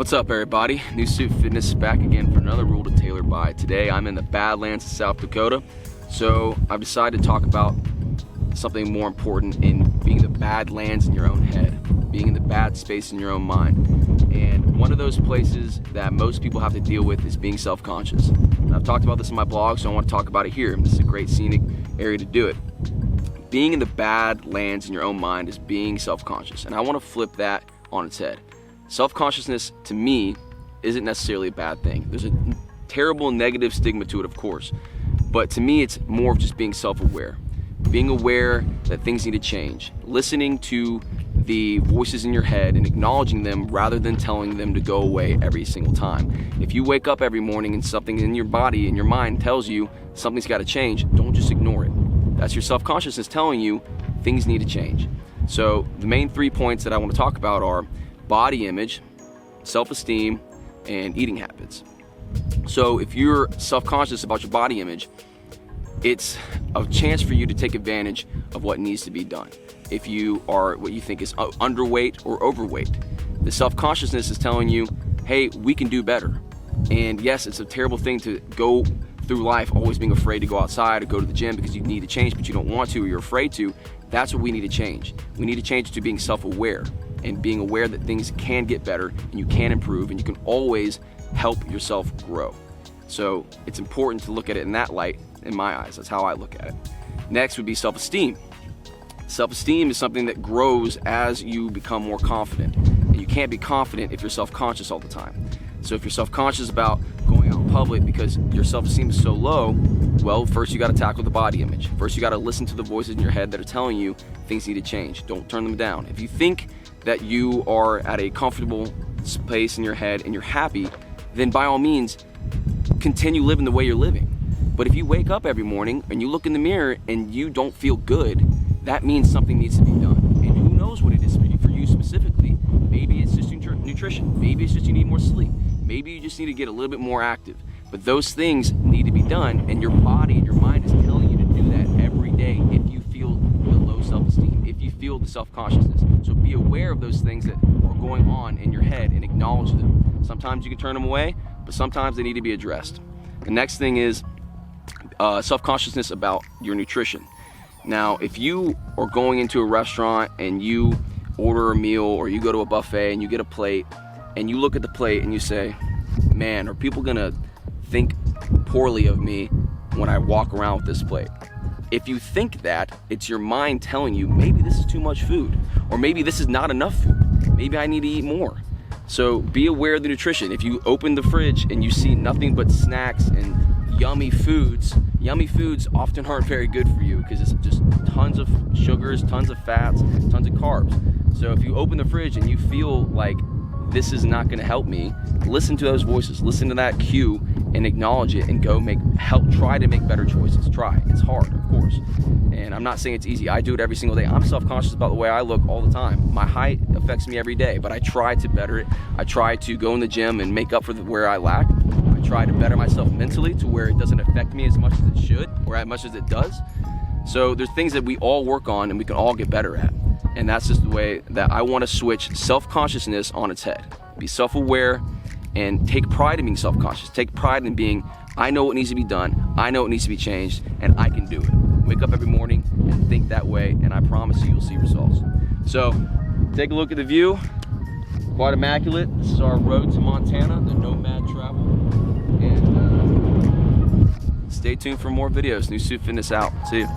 What's up, everybody? New Suit Fitness back again for another rule to tailor by. Today I'm in the Badlands of South Dakota, so I've decided to talk about something more important in being the Badlands in your own head, being in the bad space in your own mind. And one of those places that most people have to deal with is being self-conscious. And I've talked about this in my blog, so I want to talk about it here. This is a great scenic area to do it. Being in the Badlands in your own mind is being self-conscious, and I want to flip that on its head. Self-consciousness, to me, isn't necessarily a bad thing. There's a terrible negative stigma to it, of course, but to me it's more of just being self-aware. Being aware that things need to change. Listening to the voices in your head and acknowledging them rather than telling them to go away every single time. If you wake up every morning and something in your body and your mind tells you something's got to change, don't just ignore it. That's your self-consciousness telling you things need to change. So the main 3 points that I want to talk about are body image, self-esteem, and eating habits. So if you're self-conscious about your body image, it's a chance for you to take advantage of what needs to be done. If you are what you think is underweight or overweight, the self-consciousness is telling you, hey, we can do better. And yes, it's a terrible thing to go through life always being afraid to go outside or go to the gym because you need to change, but you don't want to or you're afraid to. That's what we need to change. We need to change to being self-aware and being aware that things can get better and you can improve and you can always help yourself grow. So it's important to look at it in that light, in my eyes. That's how I look at it. Next would be self-esteem. Self-esteem is something that grows as you become more confident. And you can't be confident if you're self-conscious all the time. So if you're self-conscious about going out in public because your self-esteem is so low, well, first you got to tackle the body image. First you got to listen to the voices in your head that are telling you things need to change. Don't turn them down. If you think that you are at a comfortable space in your head and you're happy, then by all means, continue living the way you're living. But if you wake up every morning and you look in the mirror and you don't feel good, that means something needs to be done. And who knows what it is for you specifically. Maybe it's just nutrition. Maybe it's just you need more sleep. Maybe you just need to get a little bit more active. But those things need to be done, and your body and your mind is telling you to do that every day if you feel the low self-esteem, if you feel the self-consciousness. So be aware of those things that are going on in your head and acknowledge them. Sometimes you can turn them away, but sometimes they need to be addressed. The next thing is self-consciousness about your nutrition. Now, if you are going into a restaurant and you order a meal or you go to a buffet and you get a plate and you look at the plate and you say, man, are people gonna think poorly of me when I walk around with this plate? If you think that, it's your mind telling you maybe this is too much food, or maybe this is not enough food. Maybe I need to eat more. So be aware of the nutrition. If you open the fridge and you see nothing but snacks and yummy foods often aren't very good for you because it's just tons of sugars, tons of fats, tons of carbs. So if you open the fridge and you feel like this is not going to help me, listen to those voices, listen to that cue and acknowledge it and go try to make better choices. Try. It's hard, of course. And I'm not saying it's easy. I do it every single day. I'm self-conscious about the way I look all the time. My height affects me every day, but I try to better it. I try to go in the gym and make up for where I lack. I try to better myself mentally to where it doesn't affect me as much as it should or as much as it does. So there's things that we all work on and we can all get better at. And that's just the way that I want to switch self-consciousness on its head. Be self-aware and take pride in being self-conscious. Take pride in being, I know what needs to be done, I know what needs to be changed, and I can do it. Wake up every morning and think that way, and I promise you'll see results. So take a look at the view. Quite immaculate. This is our road to Montana, the Nomad Travel. And stay tuned for more videos. New Suit Fitness out. See you.